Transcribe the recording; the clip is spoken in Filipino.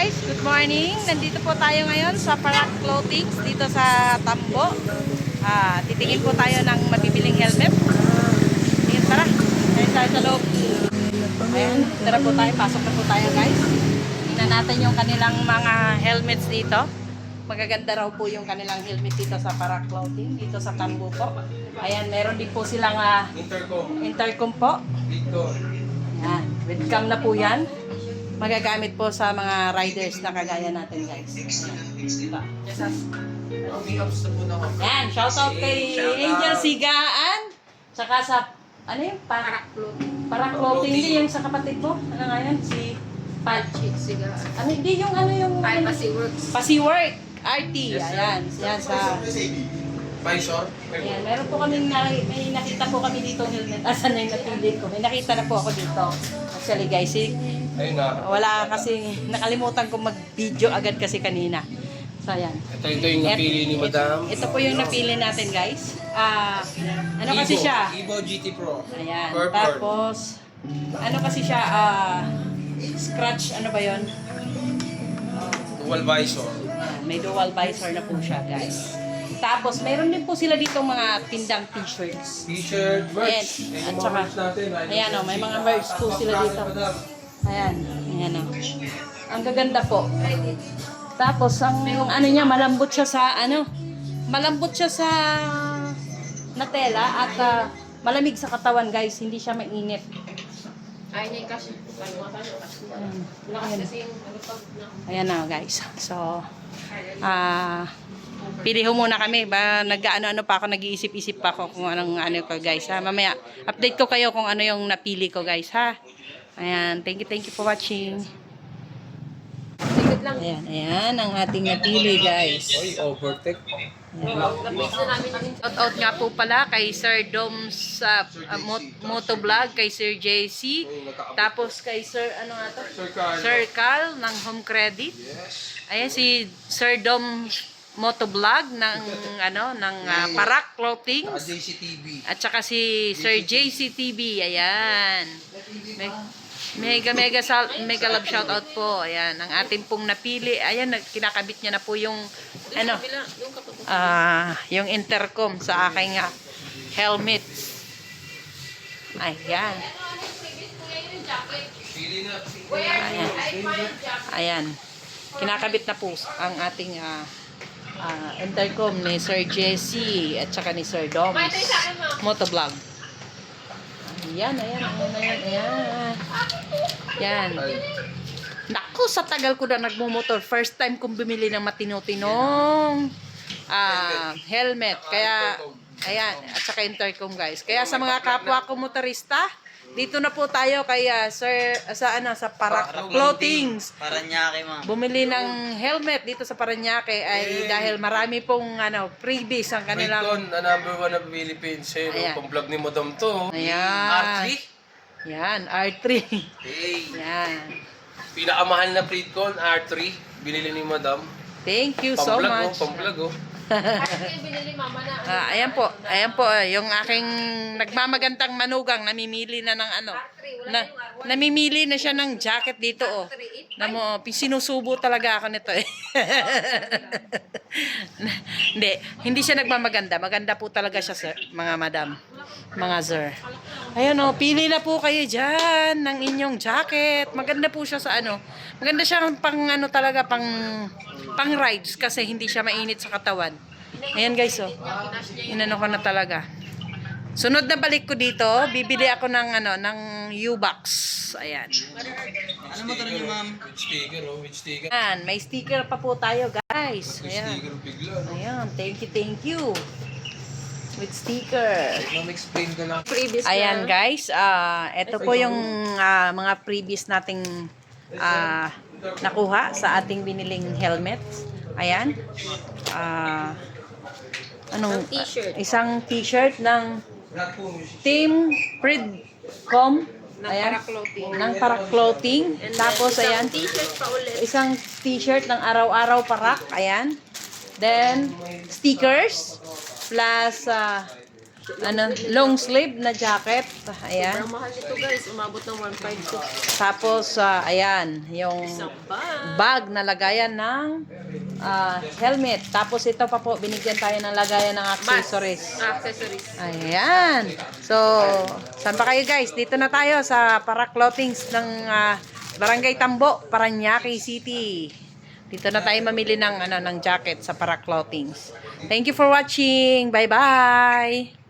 guys, good morning. Nandito po tayo ngayon sa Parak Clothings dito sa Tambo. Titingin po tayo ng mabibiling helmet. Ayan, tara. Ayan tayo sa loob. Ayan, tara po tayo. Pasok na po tayo guys. Tingnan natin yung kanilang mga helmets dito. Magaganda raw po yung kanilang helmet dito sa Parak Clothing, dito sa Tambo po. Ayan, meron din po silang intercom po. Ayan, webcam na po yan. Magagamit po sa mga riders na kagaya natin guys. Yan, shoutout kay Angel Sigaan. Tsaka sa, ano yung? Parak Clothing. Hindi yung sa kapatid ko. Ano nga yan? Si Palchik Sigaan. ano, hindi yung ano yung Pasiworks. Pasiwork. RT. Ayan. Yan sa Visor? ayan, meron po kami may nakita po kami dito helmet. Asan na yung napili ko? May nakita na po ako dito. Actually guys, Ayun na. wala kasi nakalimutan kong mag-video agad kasi kanina. So ayan. Ito yung napili ni Madam. Ito po yung napili natin guys. Ano kasi siya? Evo GT Pro. Ayan. Purple. Tapos ano kasi siya? Scratch ano ba 'yon? Dual visor. May dual visor na po siya guys. Tapos mayroon din po sila dito mga tindang t-shirts. T-shirt, merch. At saka, ayan o, may mga merch po sila dito. Ayan, ayan o. Ang gaganda po. Tapos, yung ano niya, malambot siya sa, malambot siya sa na tela at malamig sa katawan guys, hindi siya mainit. Ay, niya kasi. Ayan na guys. So, pili ho muna kami. Nag-ano-ano pa ako, nag-iisip-isip pa ako kung anong ano ko guys. Mamaya, update ko kayo kung ano yung napili ko guys ha. Ayan, thank you for watching. Ayan ang ating napili guys. Oy, overtake. Shout out nga po pala kay Sir Dom sa Motovlog, kay Sir JC, tapos kay Sir, ano nga to? Sir Carl ng Home Credit. Ayan si Sir Dom Motovlog ng Parak Clothing. At saka si Sir JCTV. Ayan. Mega love shout out po. Ayan, ang ating pong napili. Ayan, kinakabit niya na po yung yung intercom sa aking helmet. Ayan. Ayan. Kinakabit na po ang ating intercom ni Sir Jesse at saka ni Sir Dom Motovlog. Ayan. Yan. Naku, sa tagal ko na nagmumotor. First time kong bumili ng matino-tinong helmet. Kaya, ayan, at saka intercom guys. Kaya sa mga kapwa ko motorista, dito na po tayo kay Sir, sa Parak Clothings. Paranaque, ma'am. Bumili ng helmet dito sa Paranaque ay dahil marami pong freebies ang kanilang. Freecon, number 1 ng Philippines. Ayan. Pang vlog ni Madam to. Ayan. R3? Yan, R3. Hey. Yan. Pinakamahal na Freecon, R3. Binili ni Madam. Thank you so much. Pang-vlog oh. Binili mama na. Ayan po, yung aking nagmamagandang manugang namimili na ng namimili na siya ng jacket dito oh. Sinusubo talaga ako nito eh. Hindi siya nagmamaganda. Maganda po talaga siya sir, mga madam, mga sir. Ayun oh, pili na po kayo diyan ng inyong jacket. Maganda po siya sa maganda siya pang talaga pang rides kasi hindi siya mainit sa katawan. Ayan guys oh. Inano ko na talaga. Sunod na balik ko dito, bibili ako ng U-Box. Ayan. Ano mo niyo, ma'am? With sticker oh, with sticker. Ayan, may sticker pa po tayo guys. With Ayan. sticker bigla. No? Ayan, thank you. With sticker. Ma'am, explain ka lang. Previous Ayan guys, ito po yung mga previous nating nakuha sa ating biniling helmet. Ayan. T-shirt. Isang t-shirt ng Team Pridcom. Ayan. Parak Clothing. Ng Parak Clothing. Tapos ayan. T-shirt pa ulit. Isang t-shirt ng araw-araw Parak. Ayan. Then, stickers. Plus, long sleeve na jacket. Ayan. Ang mahal nito guys, umabot ng 1.5 to. Tapos, ayan, yung Isang bag. bag na lagayan ng helmet. Tapos ito pa po, binigyan tayo ng lagayan ng accessories. Accessories. Ayan. So, saan pa kayo guys? Dito na tayo sa Para Clothings ng Barangay Tambo, Parañaque City. Dito na tayo mamili ng jacket sa Para Clothings. Thank you for watching. Bye-bye.